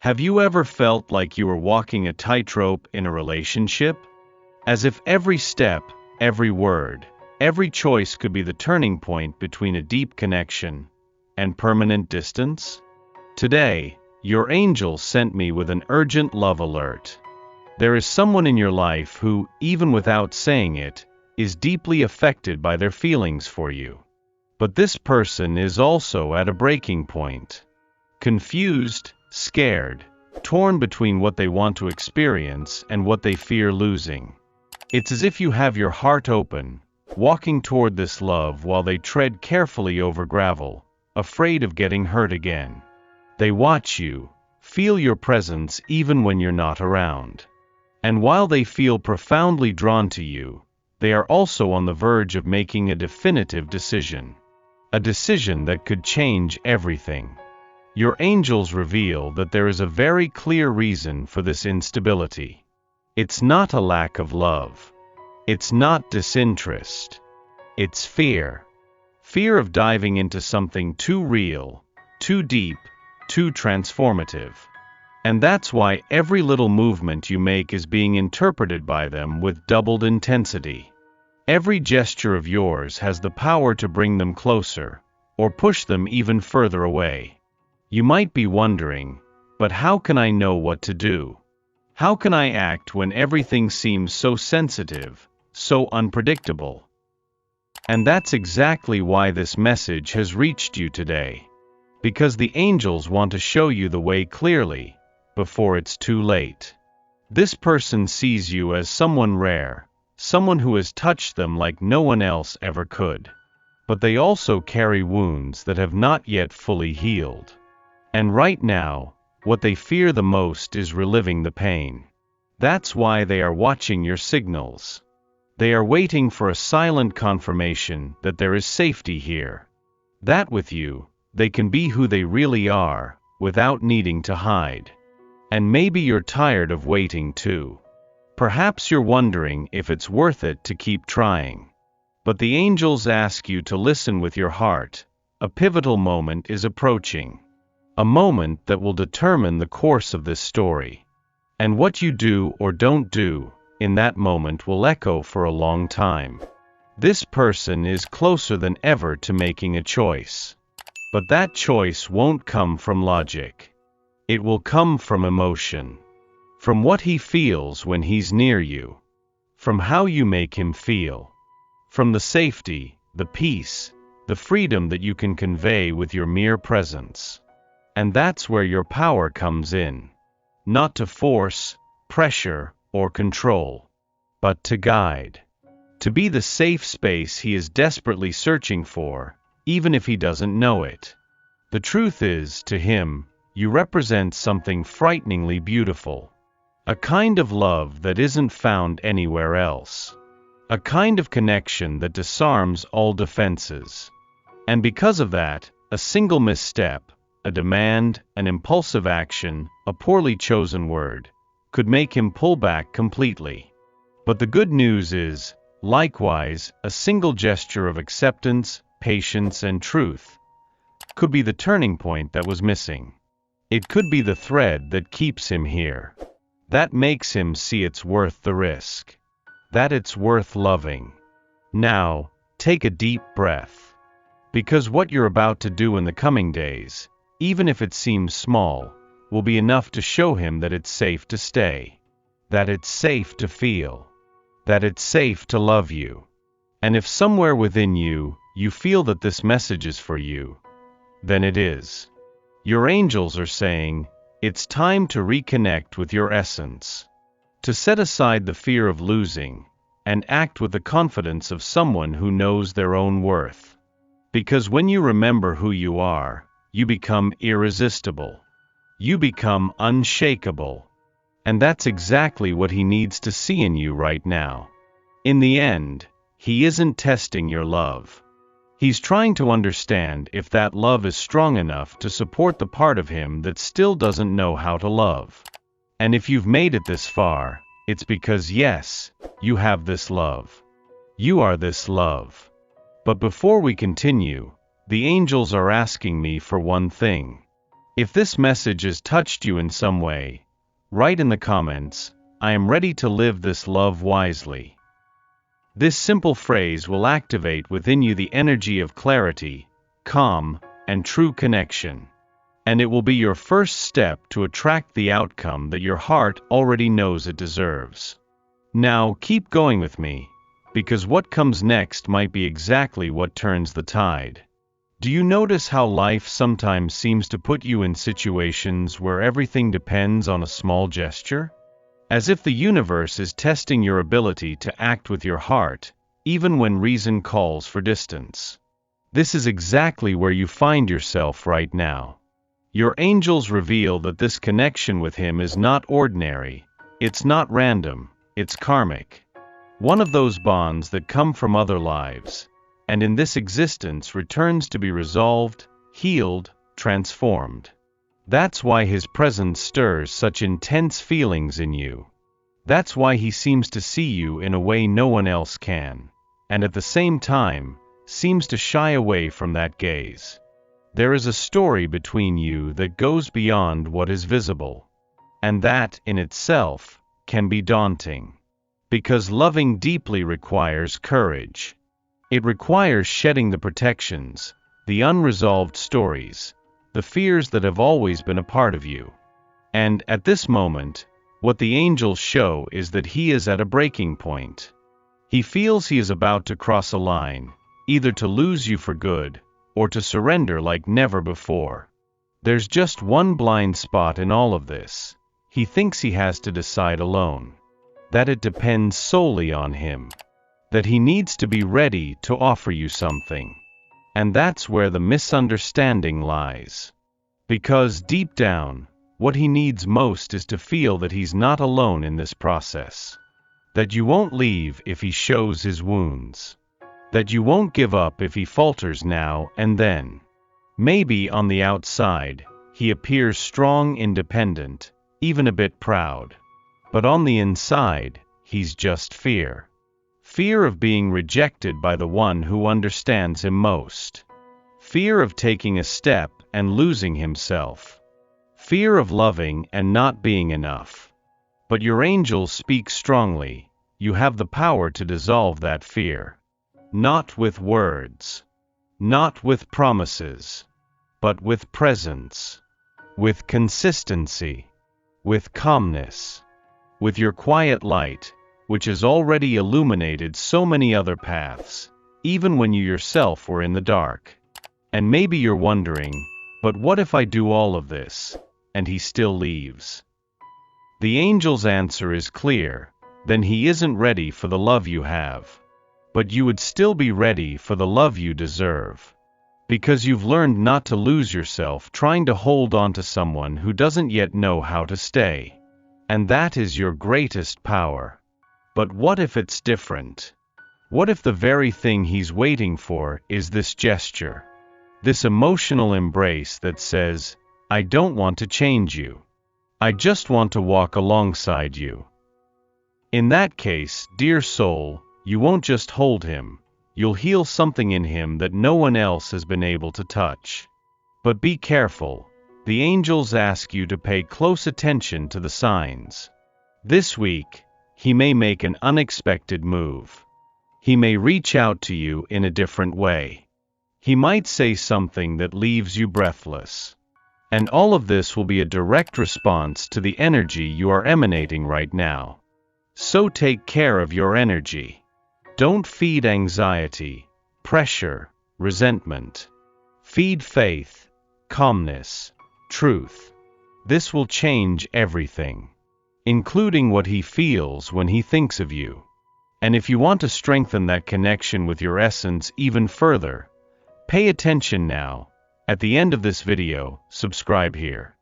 Have you ever felt like you were walking a tightrope in a relationship? As if every step, every word, every choice could be the turning point between a deep connection and permanent distance? Today, your angel sent me with an urgent love alert. There is someone in your life who, even without saying it, is deeply affected by their feelings for you. But this person is also at a breaking point. Confused, scared, torn between what they want to experience and what they fear losing. It's as if you have your heart open, walking toward this love while they tread carefully over gravel, afraid of getting hurt again. They watch you, feel your presence even when you're not around. And while they feel profoundly drawn to you, they are also on the verge of making a definitive decision. A decision that could change everything. Your angels reveal that there is a very clear reason for this instability. It's not a lack of love. It's not disinterest. It's fear. Fear of diving into something too real, too deep, too transformative. And that's why every little movement you make is being interpreted by them with doubled intensity. Every gesture of yours has the power to bring them closer, or push them even further away. You might be wondering, but how can I know what to do? How can I act when everything seems so sensitive, so unpredictable? And that's exactly why this message has reached you today. Because the angels want to show you the way clearly, before it's too late. This person sees you as someone rare, someone who has touched them like no one else ever could. But they also carry wounds that have not yet fully healed. And right now, what they fear the most is reliving the pain. That's why they are watching your signals. They are waiting for a silent confirmation that there is safety here. That with you, they can be who they really are, without needing to hide. And maybe you're tired of waiting too. Perhaps you're wondering if it's worth it to keep trying. But the angels ask you to listen with your heart. A pivotal moment is approaching. A moment that will determine the course of this story. And what you do or don't do in that moment will echo for a long time. This person is closer than ever to making a choice. But that choice won't come from logic. It will come from emotion. From what he feels when he's near you. From how you make him feel. From the safety, the peace, the freedom that you can convey with your mere presence. And that's where your power comes in. Not to force, pressure, or control, but to guide. To be the safe space he is desperately searching for, even if he doesn't know it. The truth is, to him, you represent something frighteningly beautiful. A kind of love that isn't found anywhere else. A kind of connection that disarms all defenses. And because of that, a single misstep, a demand, an impulsive action, a poorly chosen word, could make him pull back completely. But the good news is, likewise, a single gesture of acceptance, patience, and truth could be the turning point that was missing. It could be the thread that keeps him here. That makes him see it's worth the risk. That it's worth loving. Now, take a deep breath. Because what you're about to do in the coming days, even if it seems small, will be enough to show him that it's safe to stay. That it's safe to feel. That it's safe to love you. And if somewhere within you, you feel that this message is for you, then it is. Your angels are saying, it's time to reconnect with your essence. To set aside the fear of losing, and act with the confidence of someone who knows their own worth. Because when you remember who you are, you become irresistible. You become unshakable. And that's exactly what he needs to see in you right now. In the end, he isn't testing your love. He's trying to understand if that love is strong enough to support the part of him that still doesn't know how to love. And if you've made it this far, it's because yes, you have this love. You are this love. But before we continue, the angels are asking me for one thing. If this message has touched you in some way, write in the comments, "I am ready to live this love wisely." This simple phrase will activate within you the energy of clarity, calm, and true connection. And it will be your first step to attract the outcome that your heart already knows it deserves. Now keep going with me, because what comes next might be exactly what turns the tide. Do you notice how life sometimes seems to put you in situations where everything depends on a small gesture? As if the universe is testing your ability to act with your heart, even when reason calls for distance. This is exactly where you find yourself right now. Your angels reveal that this connection with him is not ordinary, it's not random, it's karmic. One of those bonds that come from other lives, and in this existence returns to be resolved, healed, transformed. That's why his presence stirs such intense feelings in you. That's why he seems to see you in a way no one else can, and at the same time, seems to shy away from that gaze. There is a story between you that goes beyond what is visible. And that, in itself, can be daunting. Because loving deeply requires courage. It requires shedding the protections, the unresolved stories, the fears that have always been a part of you. And, at this moment, what the angels show is that he is at a breaking point. He feels he is about to cross a line, either to lose you for good, or to surrender like never before. There's just one blind spot in all of this. He thinks he has to decide alone. That it depends solely on him. That he needs to be ready to offer you something. And that's where the misunderstanding lies. Because deep down, what he needs most is to feel that he's not alone in this process. That you won't leave if he shows his wounds. That you won't give up if he falters now and then. Maybe on the outside, he appears strong, independent, even a bit proud. But on the inside, he's just fear. Fear of being rejected by the one who understands him most. Fear of taking a step and losing himself. Fear of loving and not being enough. But your angels speak strongly. You have the power to dissolve that fear. Not with words, not with promises, but with presence, with consistency, with calmness, with your quiet light, which has already illuminated so many other paths, even when you yourself were in the dark. And maybe you're wondering, but what if I do all of this, and he still leaves? The angel's answer is clear, then he isn't ready for the love you have. But you would still be ready for the love you deserve. Because you've learned not to lose yourself trying to hold on to someone who doesn't yet know how to stay. And that is your greatest power. But what if it's different? What if the very thing he's waiting for is this gesture? This emotional embrace that says, "I don't want to change you. I just want to walk alongside you." In that case, dear soul, you won't just hold him, you'll heal something in him that no one else has been able to touch. But be careful, the angels ask you to pay close attention to the signs. This week, he may make an unexpected move. He may reach out to you in a different way. He might say something that leaves you breathless. And all of this will be a direct response to the energy you are emanating right now. So take care of your energy. Don't feed anxiety, pressure, resentment. Feed faith, calmness, truth. This will change everything, including what he feels when he thinks of you. And if you want to strengthen that connection with your essence even further, pay attention now. At the end of this video, subscribe here.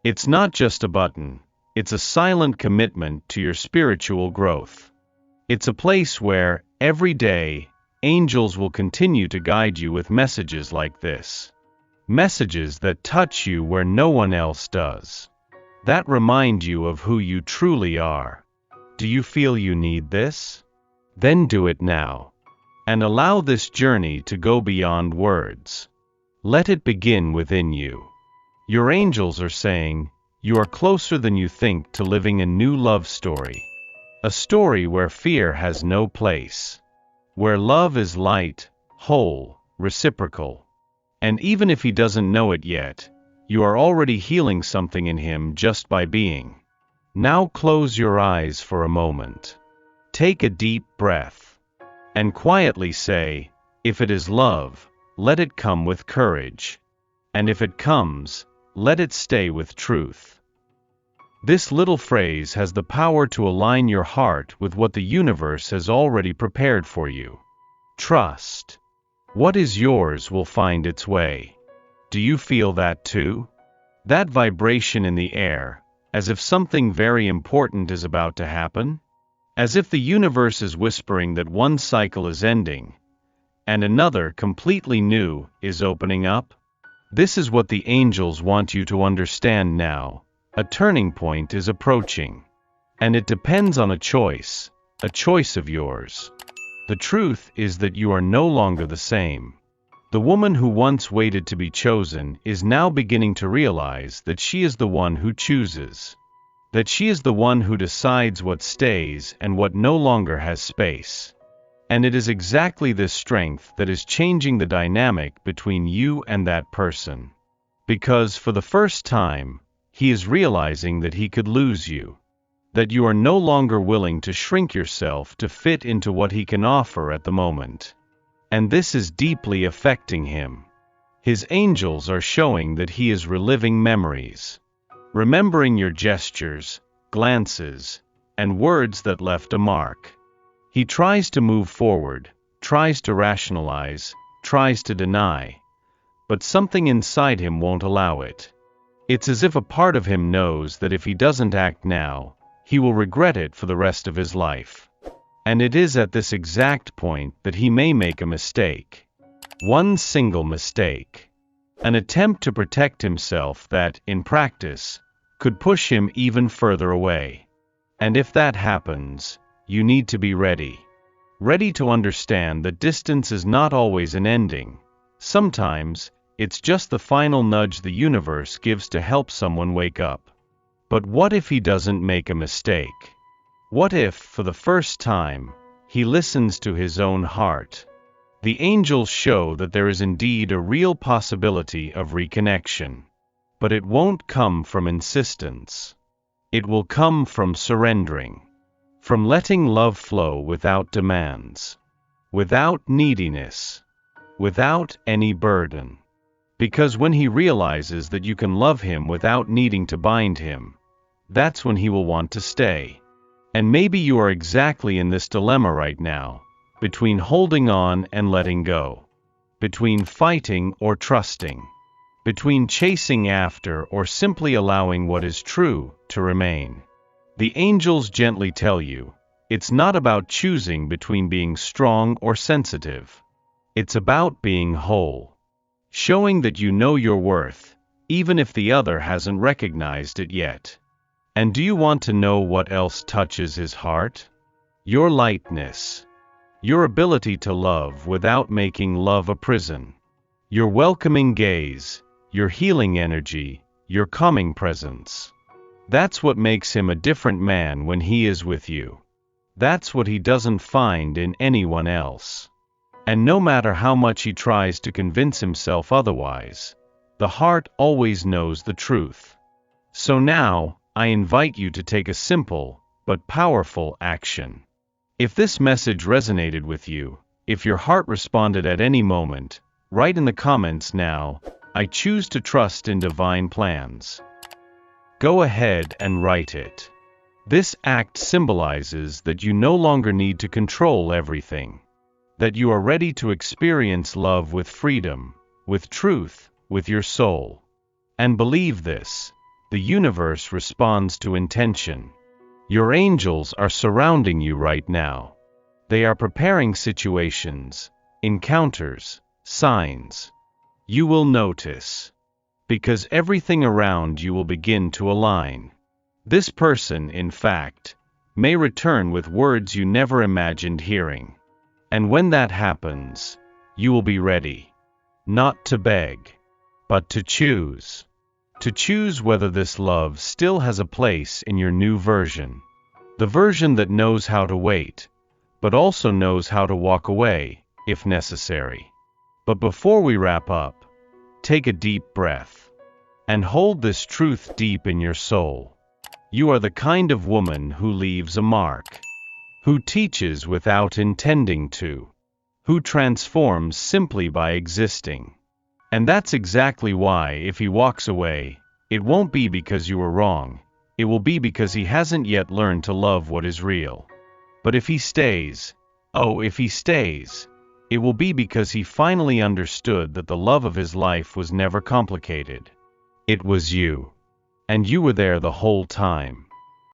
It's not just a button, it's a silent commitment to your spiritual growth. It's a place where, every day, angels will continue to guide you with messages like this. Messages that touch you where no one else does. That remind you of who you truly are. Do you feel you need this? Then do it now. And allow this journey to go beyond words. Let it begin within you. Your angels are saying, you are closer than you think to living a new love story. A story where fear has no place. Where love is light, whole, reciprocal. And even if he doesn't know it yet, you are already healing something in him just by being. Now close your eyes for a moment. Take a deep breath. And quietly say, if it is love, let it come with courage. And if it comes, let it stay with truth. This little phrase has the power to align your heart with what the universe has already prepared for you. Trust. What is yours will find its way. Do you feel that too? That vibration in the air, as if something very important is about to happen? As if the universe is whispering that one cycle is ending, and another completely new is opening up? This is what the angels want you to understand now. A turning point is approaching. And it depends on a choice of yours. The truth is that you are no longer the same. The woman who once waited to be chosen is now beginning to realize that she is the one who chooses. That she is the one who decides what stays and what no longer has space. And it is exactly this strength that is changing the dynamic between you and that person. Because for the first time, he is realizing that he could lose you. That you are no longer willing to shrink yourself to fit into what he can offer at the moment. And this is deeply affecting him. His angels are showing that he is reliving memories. Remembering your gestures, glances, and words that left a mark. He tries to move forward, tries to rationalize, tries to deny. But something inside him won't allow it. It's as if a part of him knows that if he doesn't act now, he will regret it for the rest of his life. And it is at this exact point that he may make a mistake. One single mistake. An attempt to protect himself that, in practice, could push him even further away. And if that happens, you need to be ready. Ready to understand that distance is not always an ending. Sometimes, it's just the final nudge the universe gives to help someone wake up. But what if he doesn't make a mistake? What if, for the first time, he listens to his own heart? The angels show that there is indeed a real possibility of reconnection. But it won't come from insistence. It will come from surrendering. From letting love flow without demands. Without neediness. Without any burden. Because when he realizes that you can love him without needing to bind him, that's when he will want to stay. And maybe you are exactly in this dilemma right now, between holding on and letting go. Between fighting or trusting. Between chasing after or simply allowing what is true to remain. The angels gently tell you, it's not about choosing between being strong or sensitive. It's about being whole. Showing that you know your worth, even if the other hasn't recognized it yet. And do you want to know what else touches his heart? Your lightness. Your ability to love without making love a prison. Your welcoming gaze, your healing energy, your calming presence. That's what makes him a different man when he is with you. That's what he doesn't find in anyone else. And no matter how much he tries to convince himself otherwise, the heart always knows the truth. So now, I invite you to take a simple, but powerful action. If this message resonated with you, if your heart responded at any moment, write in the comments now, I choose to trust in divine plans. Go ahead and write it. This act symbolizes that you no longer need to control everything. That you are ready to experience love with freedom, with truth, with your soul. And believe this, the universe responds to intention. Your angels are surrounding you right now. They are preparing situations, encounters, signs. You will notice. Because everything around you will begin to align. This person, in fact, may return with words you never imagined hearing. And when that happens, you will be ready. Not to beg, but to choose. to choose whether this love still has a place in your new version. The version that knows how to wait, but also knows how to walk away, if necessary. But before we wrap up, take a deep breath and hold this truth deep in your soul. You are the kind of woman who leaves a mark, who teaches without intending to, who transforms simply by existing. And that's exactly why, if he walks away, it won't be because you were wrong, it will be because he hasn't yet learned to love what is real. But if he stays, if he stays, it will be because he finally understood that the love of his life was never complicated. It was you. And you were there the whole time.